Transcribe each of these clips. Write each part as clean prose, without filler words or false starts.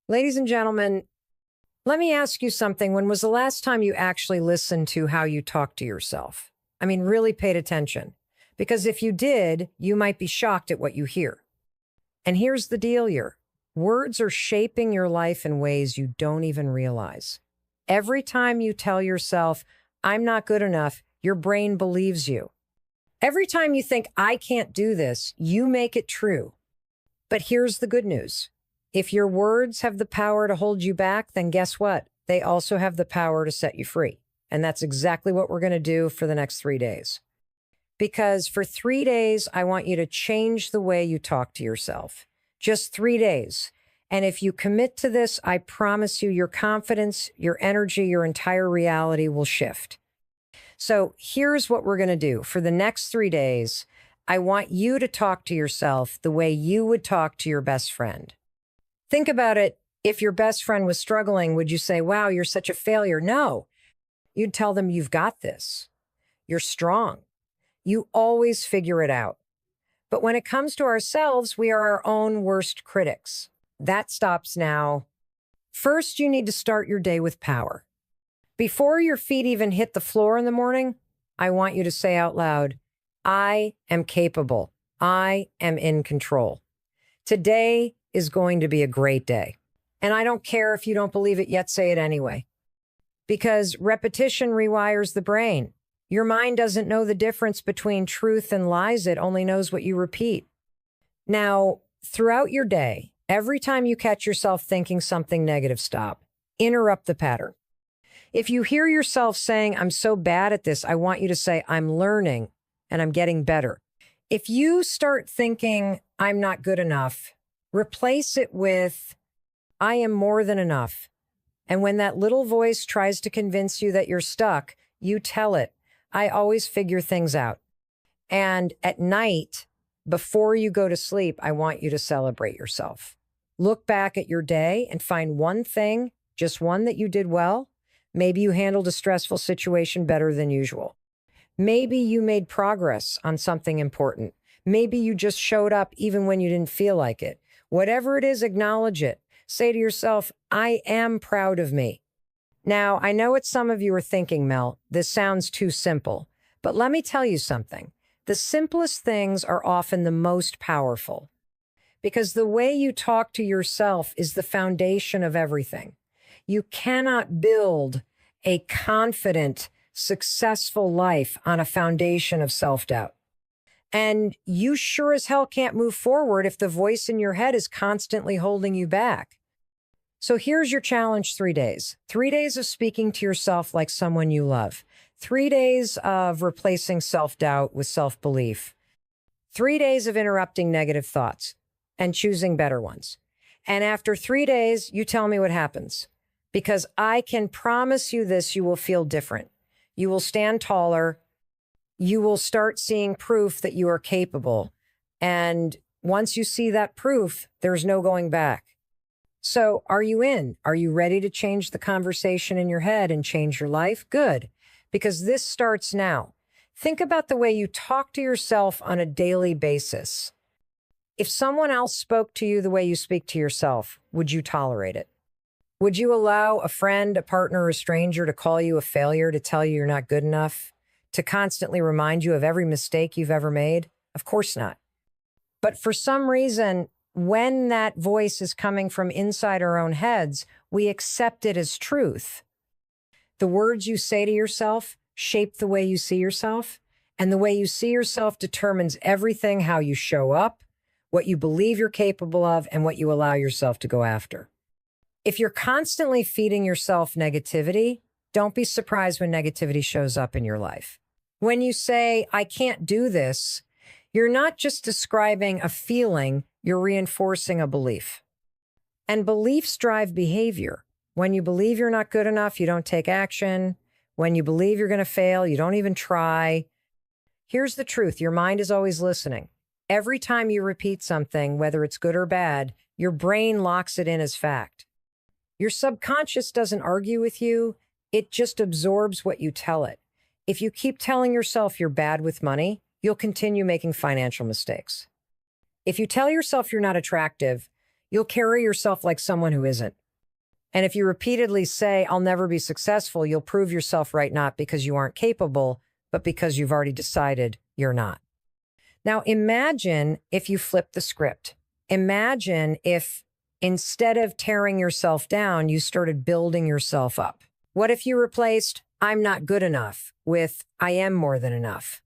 Ladies and gentlemen, let me ask you something. When was the last time you actually listened to how you talk to yourself? I mean, really paid attention. Because if you did, you might be shocked at what you hear. And here's the deal here. Words are shaping your life in ways you don't even realize. Every time you tell yourself, I'm not good enough, your brain believes you. Every time you think, I can't do this, you make it true. But here's the good news. If your words have the power to hold you back, then guess what? They also have the power to set you free. And that's exactly what we're going to do for the next 3 days. Because for 3 days, I want you to change the way you talk to yourself. Just 3 days. And if you commit to this, I promise you your confidence, your energy, your entire reality will shift. So here's what we're going to do. For the next 3 days, I want you to talk to yourself the way you would talk to your best friend. Think about it. If your best friend was struggling, would you say, wow, you're such a failure? No. You'd tell them you've got this. You're strong. You always figure it out. But when it comes to ourselves, we are our own worst critics. That stops now. First, you need to start your day with power. Before your feet even hit the floor in the morning, I want you to say out loud, I am capable. I am in control. Today is going to be a great day. And I don't care if you don't believe it yet, say it anyway. Because repetition rewires the brain. Your mind doesn't know the difference between truth and lies. It only knows what you repeat. Now, throughout your day, every time you catch yourself thinking something negative, stop. Interrupt the pattern. If you hear yourself saying, I'm so bad at this, I want you to say, I'm learning and I'm getting better. If you start thinking, I'm not good enough, replace it with, I am more than enough. And when that little voice tries to convince you that you're stuck, you tell it, I always figure things out. And at night, before you go to sleep, I want you to celebrate yourself. Look back at your day and find one thing, just one that you did well. Maybe you handled a stressful situation better than usual. Maybe you made progress on something important. Maybe you just showed up even when you didn't feel like it. Whatever it is, acknowledge it. Say to yourself, I am proud of me. Now, I know what some of you are thinking, Mel, this sounds too simple, but let me tell you something. The simplest things are often the most powerful because the way you talk to yourself is the foundation of everything. You cannot build a confident, successful life on a foundation of self-doubt. And you sure as hell can't move forward if the voice in your head is constantly holding you back. So here's your challenge: 3 days. 3 days of speaking to yourself like someone you love. 3 days of replacing self-doubt with self-belief. 3 days of interrupting negative thoughts and choosing better ones. And after 3 days, you tell me what happens. Because I can promise you this, you will feel different. You will stand taller. You will start seeing proof that you are capable. And once you see that proof, there's no going back. So are you in? Are you ready to change the conversation in your head and change your life? Good, because this starts now. Think about the way you talk to yourself on a daily basis. If someone else spoke to you the way you speak to yourself, would you tolerate it? Would you allow a friend, a partner, or a stranger to call you a failure, to tell you you're not good enough, to constantly remind you of every mistake you've ever made? Of course not. But for some reason, when that voice is coming from inside our own heads, we accept it as truth. The words you say to yourself shape the way you see yourself, and the way you see yourself determines everything: how you show up, what you believe you're capable of, and what you allow yourself to go after. If you're constantly feeding yourself negativity, don't be surprised when negativity shows up in your life. When you say, I can't do this, you're not just describing a feeling, you're reinforcing a belief. And beliefs drive behavior. When you believe you're not good enough, you don't take action. When you believe you're going to fail, you don't even try. Here's the truth. Your mind is always listening. Every time you repeat something, whether it's good or bad, your brain locks it in as fact. Your subconscious doesn't argue with you. It just absorbs what you tell it. If you keep telling yourself you're bad with money, you'll continue making financial mistakes. If you tell yourself you're not attractive, you'll carry yourself like someone who isn't. And if you repeatedly say, I'll never be successful, you'll prove yourself right, not because you aren't capable, but because you've already decided you're not. Now, imagine if you flip the script. Imagine if instead of tearing yourself down, you started building yourself up. What if you replaced I'm not good enough with I am more than enough?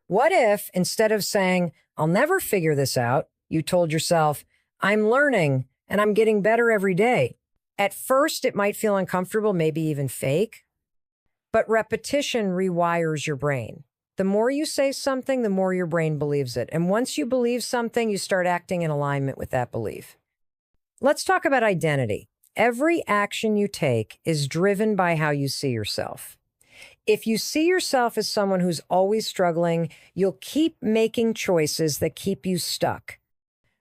What if instead of saying I'll never figure this out, you told yourself I'm learning and I'm getting better every day? At first, it might feel uncomfortable, maybe even fake, but repetition rewires your brain. The more you say something, the more your brain believes it. And once you believe something, you start acting in alignment with that belief. Let's talk about identity. Every action you take is driven by how you see yourself. If you see yourself as someone who's always struggling, you'll keep making choices that keep you stuck.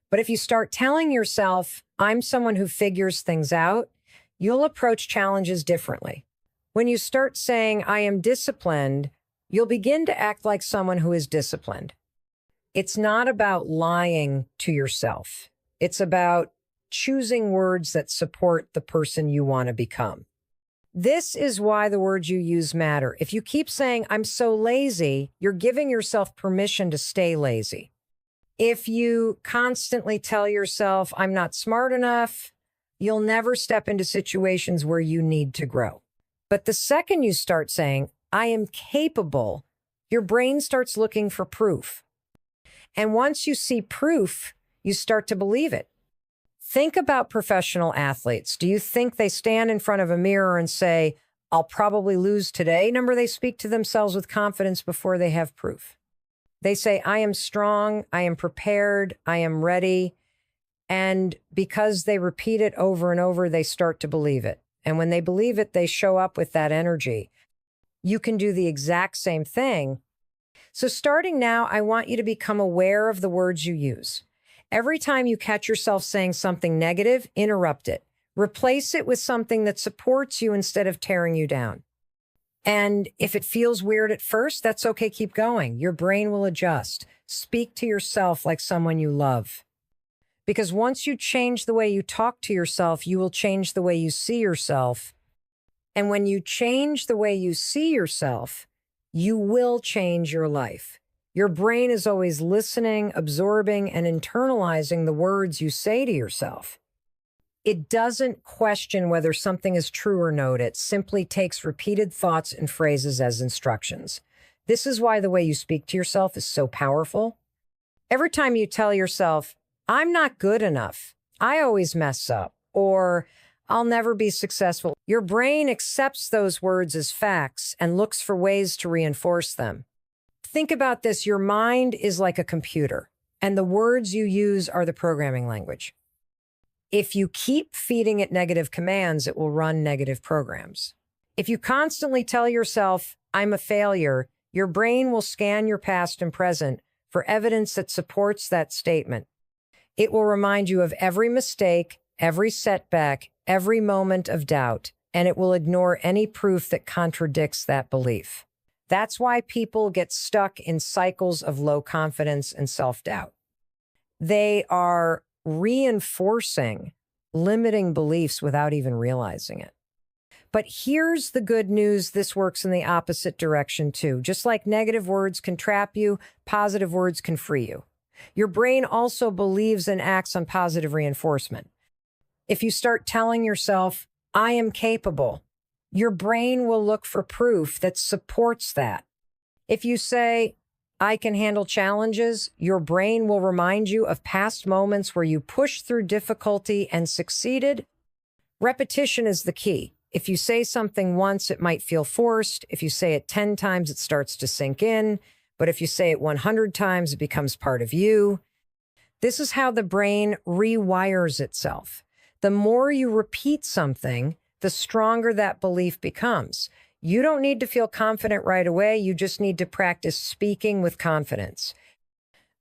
But if you start telling yourself, I'm someone who figures things out, you'll approach challenges differently. When you start saying, I am disciplined, you'll begin to act like someone who is disciplined. It's not about lying to yourself. It's about choosing words that support the person you want to become. This is why the words you use matter. If you keep saying, I'm so lazy, you're giving yourself permission to stay lazy. If you constantly tell yourself, I'm not smart enough, you'll never step into situations where you need to grow. But the second you start saying, I am capable, your brain starts looking for proof. And once you see proof, you start to believe it. Think about professional athletes. Do you think they stand in front of a mirror and say, I'll probably lose today? Number, they speak to themselves with confidence before they have proof. They say, I am strong, I am prepared, I am ready. And because they repeat it over and over, they start to believe it. And when they believe it, they show up with that energy. You can do the exact same thing. So starting now, I want you to become aware of the words you use. Every time you catch yourself saying something negative, interrupt it. Replace it with something that supports you instead of tearing you down. And if it feels weird at first, that's okay. Keep going. Your brain will adjust. Speak to yourself like someone you love. Because once you change the way you talk to yourself, you will change the way you see yourself. And when you change the way you see yourself, you will change your life. Your brain is always listening, absorbing, and internalizing the words you say to yourself. It doesn't question whether something is true or not. It simply takes repeated thoughts and phrases as instructions. This is why the way you speak to yourself is so powerful. Every time you tell yourself, I'm not good enough, I always mess up, or I'll never be successful, your brain accepts those words as facts and looks for ways to reinforce them. Think about this. Your mind is like a computer, and the words you use are the programming language. If you keep feeding it negative commands, it will run negative programs. If you constantly tell yourself, I'm a failure, your brain will scan your past and present for evidence that supports that statement. It will remind you of every mistake, every setback, every moment of doubt, and it will ignore any proof that contradicts that belief. That's why people get stuck in cycles of low confidence and self-doubt. They are reinforcing limiting beliefs without even realizing it. But here's the good news. This works in the opposite direction too. Just like negative words can trap you, positive words can free you. Your brain also believes and acts on positive reinforcement. If you start telling yourself, I am capable, your brain will look for proof that supports that. If you say, I can handle challenges, your brain will remind you of past moments where you pushed through difficulty and succeeded. Repetition is the key. If you say something once, it might feel forced. If you say it 10 times, it starts to sink in. But if you say it 100 times, it becomes part of you. This is how the brain rewires itself. The more you repeat something, the stronger that belief becomes. You don't need to feel confident right away. You just need to practice speaking with confidence.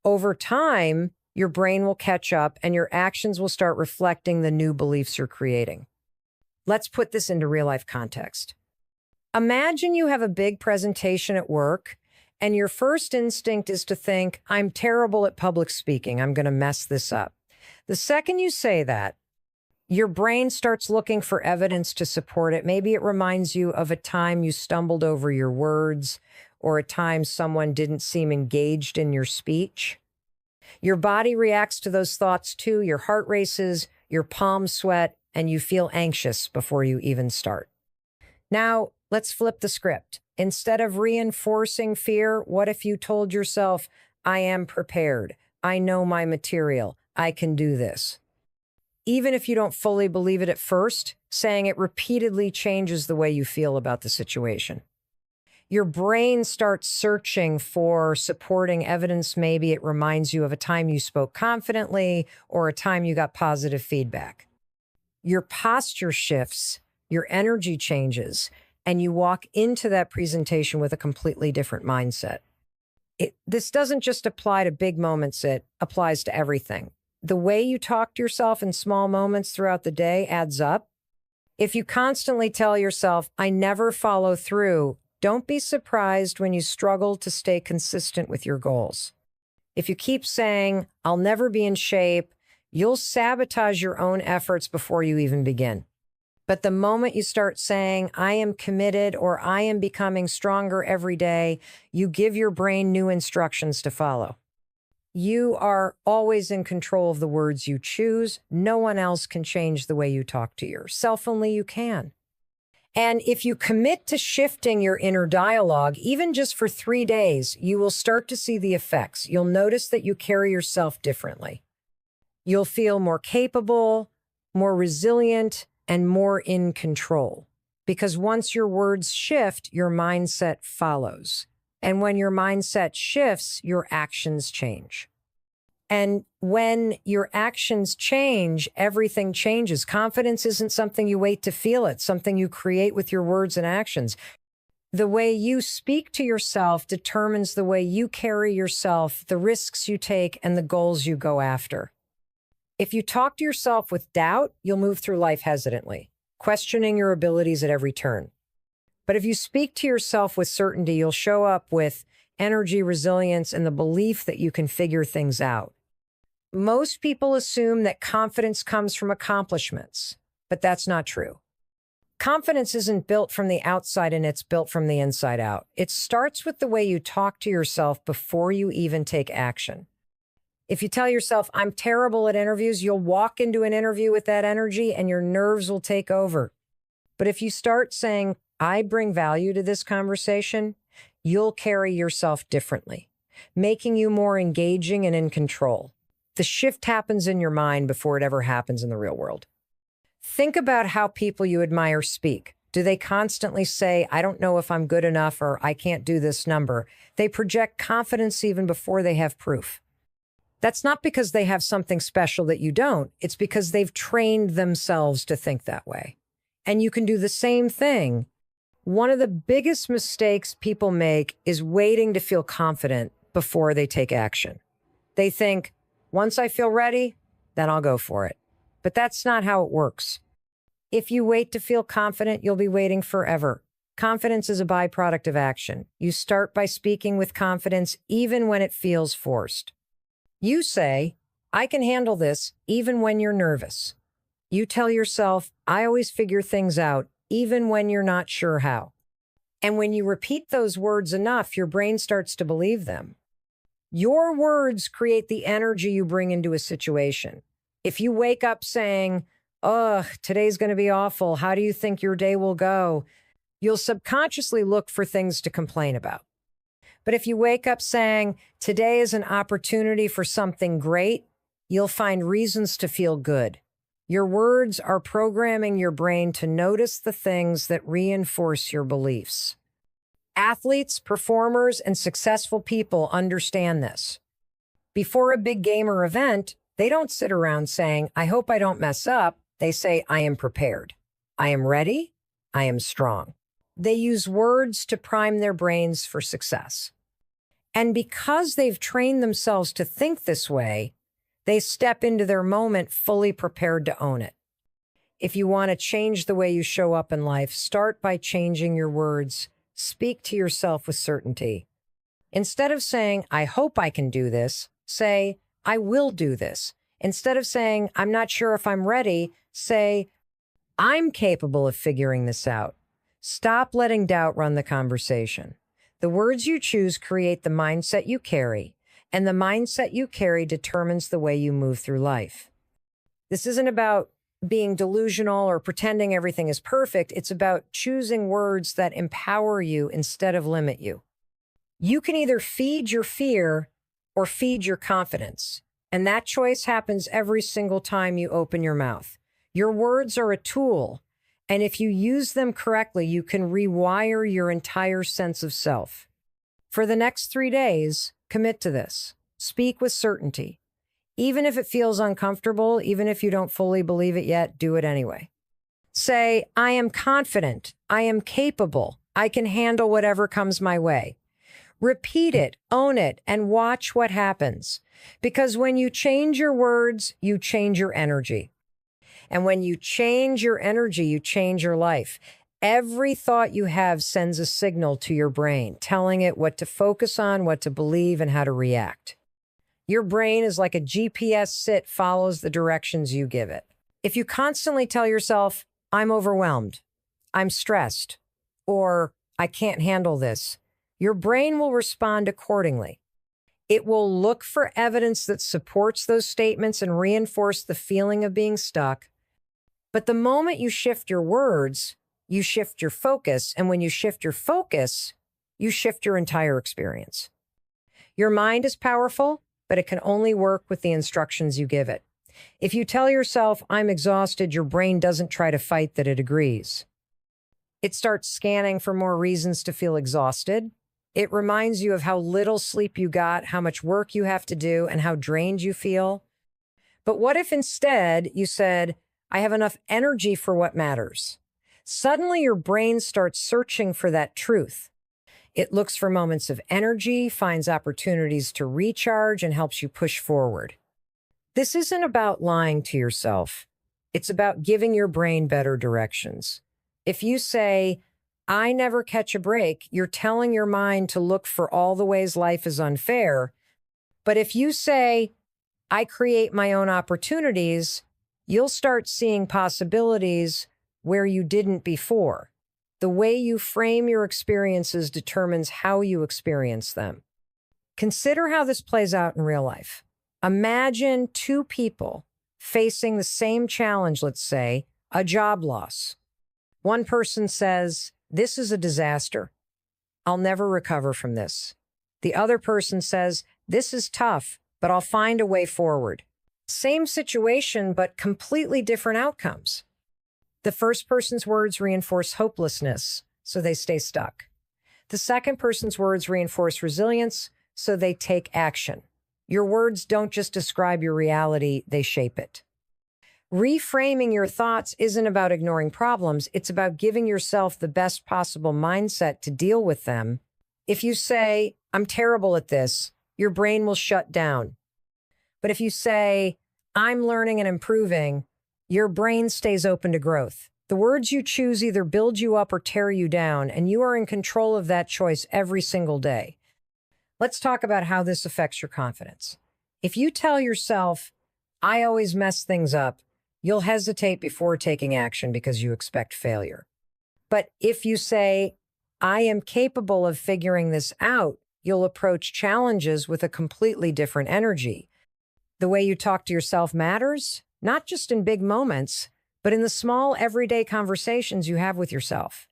Over time, your brain will catch up and your actions will start reflecting the new beliefs you're creating. Let's put this into real-life context. Imagine you have a big presentation at work and your first instinct is to think, I'm terrible at public speaking. I'm going to mess this up. The second you say that, your brain starts looking for evidence to support it. Maybe it reminds you of a time you stumbled over your words or a time someone didn't seem engaged in your speech. Your body reacts to those thoughts too. Your heart races, your palms sweat, and you feel anxious before you even start. Now, let's flip the script. Instead of reinforcing fear, what if you told yourself, I am prepared. I know my material. I can do this. Even if you don't fully believe it at first, saying it repeatedly changes the way you feel about the situation. Your brain starts searching for supporting evidence. Maybe it reminds you of a time you spoke confidently or a time you got positive feedback. Your posture shifts, your energy changes, and you walk into that presentation with a completely different mindset. This doesn't just apply to big moments, it applies to everything. The way you talk to yourself in small moments throughout the day adds up. If you constantly tell yourself, I never follow through, don't be surprised when you struggle to stay consistent with your goals. If you keep saying, I'll never be in shape, you'll sabotage your own efforts before you even begin. But the moment you start saying, I am committed or I am becoming stronger every day, you give your brain new instructions to follow. You are always in control of the words you choose. No one else can change the way you talk to yourself, only you can. And if you commit to shifting your inner dialogue, even just for 3 days, you will start to see the effects. You'll notice that you carry yourself differently. You'll feel more capable, more resilient, and more in control. Because once your words shift, your mindset follows. And when your mindset shifts, your actions change. And when your actions change, everything changes. Confidence isn't something you wait to feel, it's something you create with your words and actions. The way you speak to yourself determines the way you carry yourself, the risks you take, and the goals you go after. If you talk to yourself with doubt, you'll move through life hesitantly, questioning your abilities at every turn. But if you speak to yourself with certainty, you'll show up with energy, resilience, and the belief that you can figure things out. Most people assume that confidence comes from accomplishments, but that's not true. Confidence isn't built from the outside and it's built from the inside out. It starts with the way you talk to yourself before you even take action. If you tell yourself, I'm terrible at interviews, you'll walk into an interview with that energy and your nerves will take over. But if you start saying, I bring value to this conversation, you'll carry yourself differently, making you more engaging and in control. The shift happens in your mind before it ever happens in the real world. Think about how people you admire speak. Do they constantly say, I don't know if I'm good enough or I can't do this number? They project confidence even before they have proof. That's not because they have something special that you don't. It's because they've trained themselves to think that way. And you can do the same thing. One of the biggest mistakes people make is waiting to feel confident before they take action. They think, once I feel ready, then I'll go for it. But that's not how it works. If you wait to feel confident, you'll be waiting forever. Confidence is a byproduct of action. You start by speaking with confidence even when it feels forced. You say, I can handle this even when you're nervous. You tell yourself, I always figure things out even when you're not sure how. And when you repeat those words enough, your brain starts to believe them. Your words create the energy you bring into a situation. If you wake up saying, ugh, today's going to be awful, how do you think your day will go? You'll subconsciously look for things to complain about. But if you wake up saying, today is an opportunity for something great, you'll find reasons to feel good. Your words are programming your brain to notice the things that reinforce your beliefs. Athletes, performers, and successful people understand this. Before a big game or event, they don't sit around saying, I hope I don't mess up. They say, I am prepared. I am ready. I am strong. They use words to prime their brains for success. And because they've trained themselves to think this way, they step into their moment fully prepared to own it. If you want to change the way you show up in life, start by changing your words. Speak to yourself with certainty. Instead of saying, I hope I can do this, say, I will do this. Instead of saying, I'm not sure if I'm ready, say, I'm capable of figuring this out. Stop letting doubt run the conversation. The words you choose create the mindset you carry, and the mindset you carry determines the way you move through life. This isn't about being delusional or pretending everything is perfect. It's about choosing words that empower you instead of limit you. You can either feed your fear or feed your confidence, and that choice happens every single time you open your mouth. Your words are a tool, and if you use them correctly, you can rewire your entire sense of self. For the next 3 days, commit to this. Speak with certainty. Even if it feels uncomfortable, even if you don't fully believe it yet, do it anyway. Say, I am confident. I am capable. I can handle whatever comes my way. Repeat it, own it, and watch what happens. Because when you change your words, you change your energy. And when you change your energy, you change your life. Every thought you have sends a signal to your brain, telling it what to focus on, what to believe, and how to react. Your brain is like a GPS. It follows the directions you give it. If you constantly tell yourself, I'm overwhelmed, I'm stressed, or I can't handle this, your brain will respond accordingly. It will look for evidence that supports those statements and reinforce the feeling of being stuck. But the moment you shift your words, you shift your focus. And when you shift your focus, you shift your entire experience. Your mind is powerful, but it can only work with the instructions you give it. If you tell yourself, I'm exhausted, your brain doesn't try to fight that it agrees. It starts scanning for more reasons to feel exhausted. It reminds you of how little sleep you got, how much work you have to do, and how drained you feel. But what if instead you said, I have enough energy for what matters? Suddenly your brain starts searching for that truth. It looks for moments of energy, finds opportunities to recharge, and helps you push forward. This isn't about lying to yourself. It's about giving your brain better directions. If you say, I never catch a break, you're telling your mind to look for all the ways life is unfair. But if you say, I create my own opportunities, you'll start seeing possibilities where you didn't before. The way you frame your experiences determines how you experience them. Consider how this plays out in real life. Imagine two people facing the same challenge, let's say, a job loss. One person says, this is a disaster. I'll never recover from this. The other person says, this is tough, but I'll find a way forward. Same situation, but completely different outcomes. The first person's words reinforce hopelessness, so they stay stuck. The second person's words reinforce resilience, so they take action. Your words don't just describe your reality, they shape it. Reframing your thoughts isn't about ignoring problems, it's about giving yourself the best possible mindset to deal with them. If you say, I'm terrible at this, your brain will shut down. But if you say, I'm learning and improving, your brain stays open to growth. The words you choose either build you up or tear you down, and you are in control of that choice every single day. Let's talk about how this affects your confidence. If you tell yourself, I always mess things up, you'll hesitate before taking action because you expect failure. But if you say, I am capable of figuring this out, you'll approach challenges with a completely different energy. The way you talk to yourself matters, not just in big moments, but in the small, everyday conversations you have with yourself.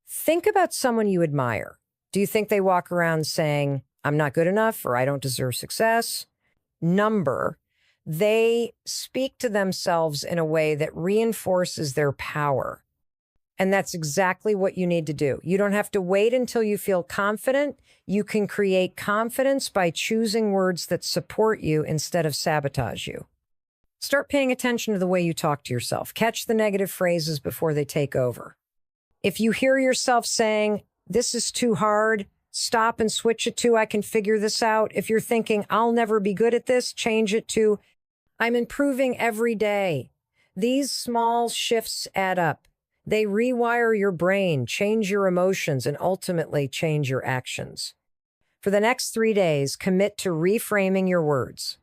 Think about someone you admire. Do you think they walk around saying, I'm not good enough or I don't deserve success? They speak to themselves in a way that reinforces their power. And that's exactly what you need to do. You don't have to wait until you feel confident. You can create confidence by choosing words that support you instead of sabotage you. Start paying attention to the way you talk to yourself. Catch the negative phrases before they take over. If you hear yourself saying, this is too hard, stop and switch it to, I can figure this out. If you're thinking, I'll never be good at this, change it to, I'm improving every day. These small shifts add up. They rewire your brain, change your emotions, and ultimately change your actions. For the next 3 days, commit to reframing your words.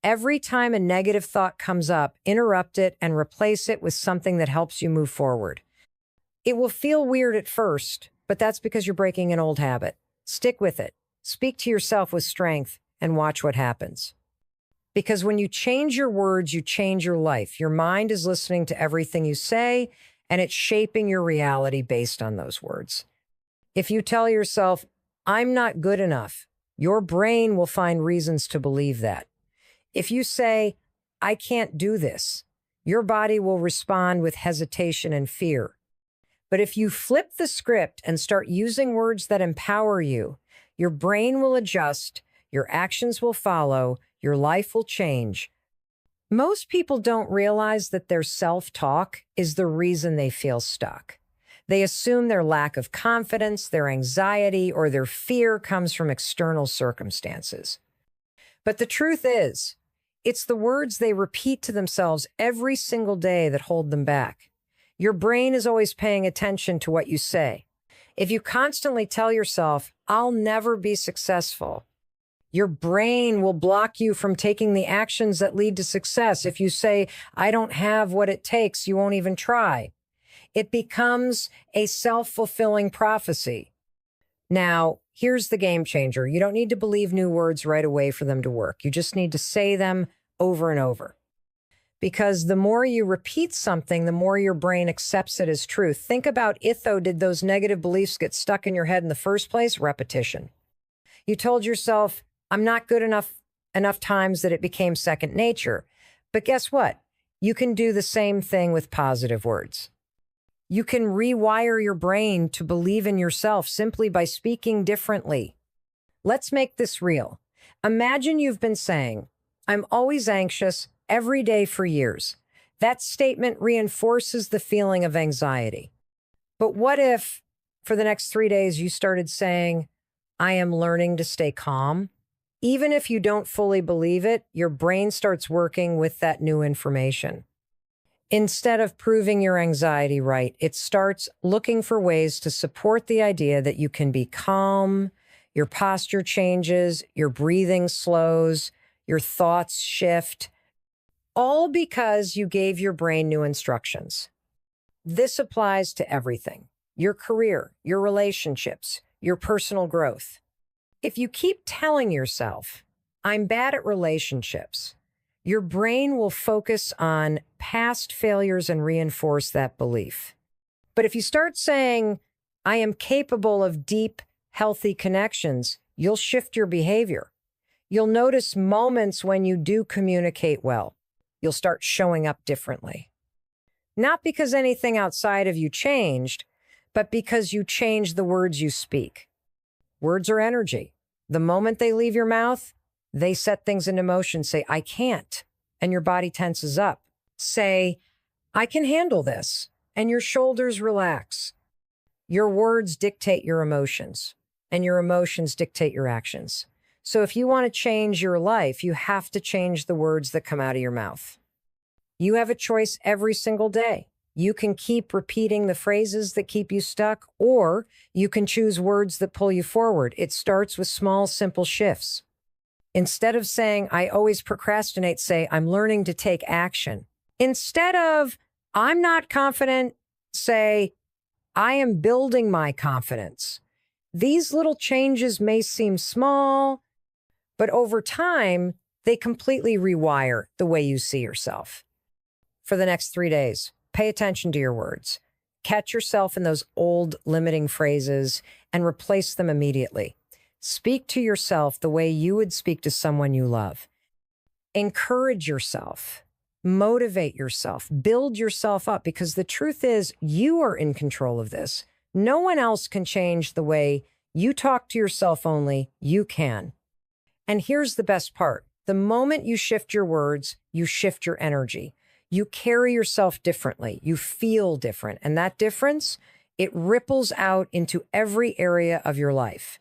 Every time a negative thought comes up, interrupt it and replace it with something that helps you move forward. It will feel weird at first, but that's because you're breaking an old habit. Stick with it. Speak to yourself with strength and watch what happens. Because when you change your words, you change your life. Your mind is listening to everything you say, and it's shaping your reality based on those words. If you tell yourself, I'm not good enough, your brain will find reasons to believe that. If you say, I can't do this, your body will respond with hesitation and fear. But if you flip the script and start using words that empower you, your brain will adjust, your actions will follow, your life will change. Most people don't realize that their self-talk is the reason they feel stuck. They assume their lack of confidence, their anxiety, or their fear comes from external circumstances. But the truth is, it's the words they repeat to themselves every single day that hold them back. Your brain is always paying attention to what you say. If you constantly tell yourself, I'll never be successful, your brain will block you from taking the actions that lead to success. If you say, I don't have what it takes, you won't even try. It becomes a self-fulfilling prophecy. Now, here's the game changer. You don't need to believe new words right away for them to work. You just need to say them over and over. Because the more you repeat something, the more your brain accepts it as truth. Think about did those negative beliefs get stuck in your head in the first place? Repetition. You told yourself, I'm not good enough times that it became second nature. But guess what? You can do the same thing with positive words. You can rewire your brain to believe in yourself simply by speaking differently. Let's make this real. Imagine you've been saying, I'm always anxious every day for years. That statement reinforces the feeling of anxiety. But what if for the next 3 days you started saying, I am learning to stay calm? Even if you don't fully believe it, your brain starts working with that new information. Instead of proving your anxiety right, it starts looking for ways to support the idea that you can be calm, your posture changes, your breathing slows, your thoughts shift, all because you gave your brain new instructions. This applies to everything: your career, your relationships, your personal growth. If you keep telling yourself, I'm bad at relationships, your brain will focus on past failures and reinforce that belief. But if you start saying, I am capable of deep, healthy connections, you'll shift your behavior. You'll notice moments when you do communicate well. You'll start showing up differently. Not because anything outside of you changed, but because you changed the words you speak. Words are energy. The moment they leave your mouth, they set things into motion. Say, I can't, and your body tenses up. Say, I can handle this, and your shoulders relax. Your words dictate your emotions, and your emotions dictate your actions. So if you want to change your life, you have to change the words that come out of your mouth. You have a choice every single day. You can keep repeating the phrases that keep you stuck, or you can choose words that pull you forward. It starts with small, simple shifts. Instead of saying, I always procrastinate, say, I'm learning to take action. Instead of, I'm not confident, say, I am building my confidence. These little changes may seem small, but over time, they completely rewire the way you see yourself. For the next 3 days, pay attention to your words. Catch yourself in those old limiting phrases and replace them immediately. Speak to yourself the way you would speak to someone you love. Encourage yourself. Motivate yourself. Build yourself up, because the truth is you are in control of this. No one else can change the way you talk to yourself, only you can. And here's the best part. The moment you shift your words, you shift your energy. You carry yourself differently. You feel different. And that difference, it ripples out into every area of your life.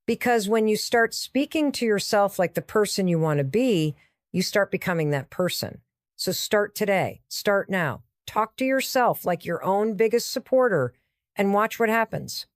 Because when you start speaking to yourself like the person you want to be, you start becoming that person. So start today. Start now. Talk to yourself like your own biggest supporter and watch what happens.